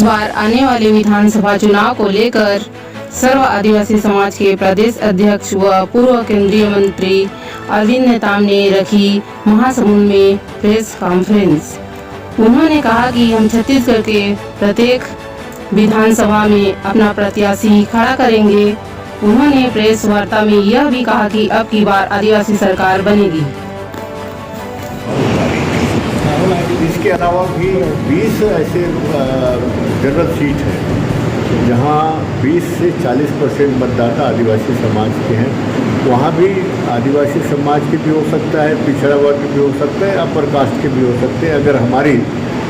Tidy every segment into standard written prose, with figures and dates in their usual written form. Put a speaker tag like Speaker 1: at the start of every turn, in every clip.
Speaker 1: बार आने वाले विधानसभा चुनाव को लेकर सर्व आदिवासी समाज के प्रदेश अध्यक्ष व पूर्व केंद्रीय मंत्री अरविंद नेताम ने रखी महासमुंद में प्रेस कॉन्फ्रेंस। उन्होंने कहा कि हम छत्तीसगढ़ के प्रत्येक विधानसभा में अपना प्रत्याशी खड़ा करेंगे। उन्होंने प्रेस वार्ता में यह भी कहा कि अब की बार आदिवासी सरकार बनेगी।
Speaker 2: इसके अलावा भी 20 ऐसे जनरल सीट हैं जहां 20 से 40% मतदाता आदिवासी समाज के हैं। वहां भी आदिवासी समाज के भी हो सकता है, पिछड़ा वर्ग भी हो सकता है, अपर कास्ट के भी हो सकते हैं। अगर हमारी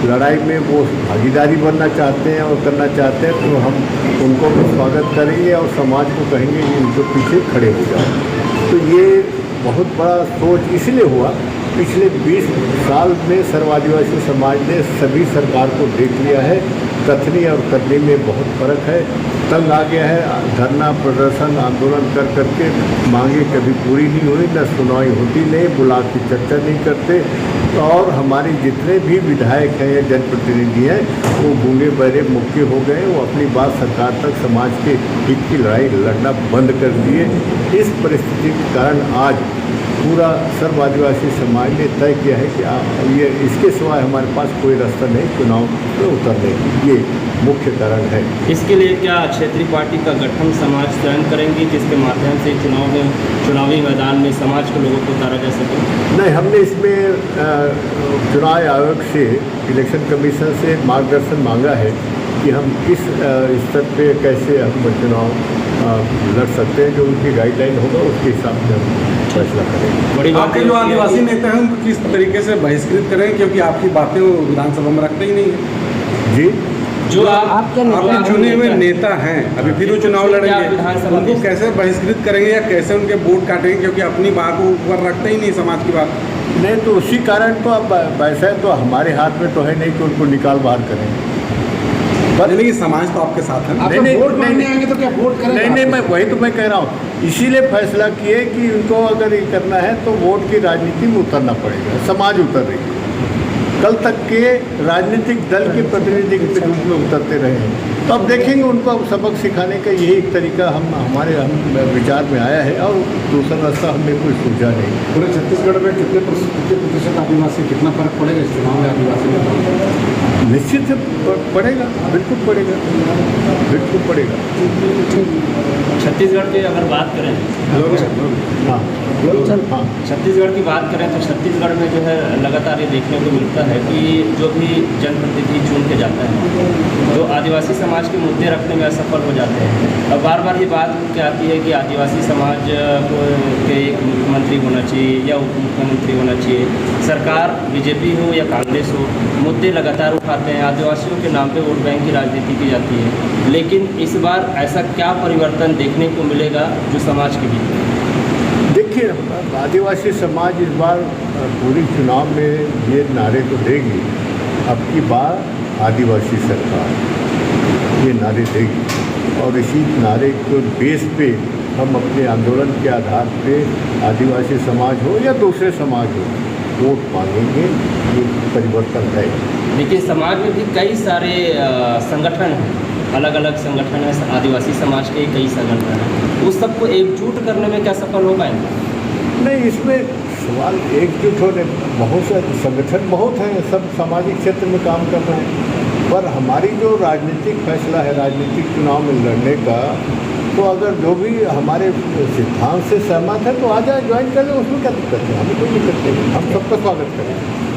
Speaker 2: लड़ाई में वो भागीदारी बनना चाहते हैं और करना चाहते हैं तो हम उनको भी स्वागत करेंगे और समाज को कहेंगे कि उनके पीछे खड़े हो जाओ। तो ये बहुत बड़ा सोच इसलिए हुआ, पिछले 20 साल में सर्व आदिवासी समाज ने सभी सरकार को देख लिया है। कथनी और करनी में बहुत फर्क है। तंग आ गया है। धरना प्रदर्शन आंदोलन कर करके मांगे कभी पूरी नहीं हुई, न सुनवाई होती, नहीं बुला के चर्चा नहीं करते। और हमारे जितने भी विधायक हैं या जनप्रतिनिधि हैं वो गूंगे बहरे मुक्के हो गए। वो अपनी बात सरकार तक समाज के हित की लड़ाई लड़ना बंद कर दिए। इस परिस्थिति के कारण आज पूरा सर्व आदिवासी समाज ने तय किया है कि ये इसके सिवाय हमारे पास कोई रास्ता नहीं चुनाव में उतरने की। ये मुख्य कारण है।
Speaker 3: इसके लिए क्या क्षेत्रीय पार्टी का गठन समाज चयन करेंगी जिसके माध्यम से चुनावी मैदान में समाज के लोगों को उतारा जा सके?
Speaker 2: नहीं, हमने इसमें चुनाव आयोग से, इलेक्शन कमीशन से मार्गदर्शन मांगा है कि हम किस स्तर पे कैसे हम चुनाव लड़ सकते हैं। जो उनकी गाइडलाइन होगा उसके हिसाब से हम फैसला करेंगे।
Speaker 3: बड़ी बात
Speaker 4: आपके जो आदिवासी नेता हैं उनको किस तरीके से बहिष्कृत करें, क्योंकि आपकी बातें वो विधानसभा में रखते ही नहीं है
Speaker 2: जी।
Speaker 3: जो आपके
Speaker 4: चुने हुए नेता हैं, अभी फिर वो चुनाव लड़ेंगे, उनको कैसे बहिष्कृत करेंगे या कैसे उनके वोट काटेंगे, क्योंकि अपनी बात को ऊपर रखते ही नहीं समाज की बात।
Speaker 2: नहीं तो उसी कारण तो अब वैसा है, तो हमारे हाथ में तो है नहीं कि उनको निकाल बाहर करें।
Speaker 4: लेकिन समाज तो आपके साथ है।
Speaker 2: नहीं, तो क्या वोट करेंगे? नहीं, मैं वही तो मैं कह रहा हूँ। इसीलिए फैसला किए कि उनको अगर ये करना है तो वोट की राजनीति में उतरना पड़ेगा। समाज उतर रही है। कल तक के राजनीतिक दल के प्रतिनिधि के रूप में उतरते रहे हैं, तो अब देखेंगे उनको अब सबक सिखाने का यही एक तरीका हमारे विचार में आया है। और दूसरा रास्ता हमने कोई सोचा नहीं।
Speaker 4: पूरे छत्तीसगढ़ में कितने प्रतिशत आदिवासी, कितना फर्क पड़ेगा इस चुनाव में आदिवासी में?
Speaker 2: निश्चित से पड़ेगा, बिल्कुल पड़ेगा, बिल्कुल पड़ेगा।
Speaker 3: छत्तीसगढ़ की अगर बात करें,
Speaker 2: हाँ,
Speaker 3: छत्तीसगढ़ की बात करें तो छत्तीसगढ़ में जो है लगातार ये देखने को मिलता है कि जो भी जनप्रतिनिधि चुन के जाते हैं तो आदिवासी समाज के मुद्दे रखने में असफल हो जाते हैं। और बार बार ये बात क्या आती है कि आदिवासी समाज के एक मुख्यमंत्री होना चाहिए या उप मुख्यमंत्री होना चाहिए। सरकार बीजेपी हो या कांग्रेस हो, मुद्दे लगातार उठाते हैं, आदिवासियों के नाम पे वोट बैंक की राजनीति की जाती है। लेकिन इस बार ऐसा क्या परिवर्तन देखने को मिलेगा जो समाज के बीच?
Speaker 2: देखिए, आदिवासी समाज इस बार पूरी चुनाव में ये नारे तो देगी, अब की बार आदिवासी सरकार, ये नारे देगी। और इसी नारे के बेस पे हम अपने आंदोलन के आधार पे आदिवासी समाज हो या दूसरे समाज हो वोट मांगेंगे। ये परिवर्तन है।
Speaker 3: देखिए, समाज में भी कई सारे संगठन हैं, अलग अलग संगठन हैं, आदिवासी समाज के कई संगठन हैं। उस सबको एकजुट करने में क्या सफल हो पाएंगे?
Speaker 2: नहीं, इसमें सवाल एकजुट होने, बहुत से संगठन बहुत हैं, सब सामाजिक क्षेत्र में काम कर रहे हैं। पर हमारी जो राजनीतिक फैसला है राजनीतिक चुनाव में लड़ने का, तो अगर जो भी हमारे सिद्धांत से सहमत है तो आ जाए, ज्वाइन कर ले, उसमें क्या दिक्कत है? हमें कोई दिक्कत नहीं, हम सबका स्वागत करेंगे।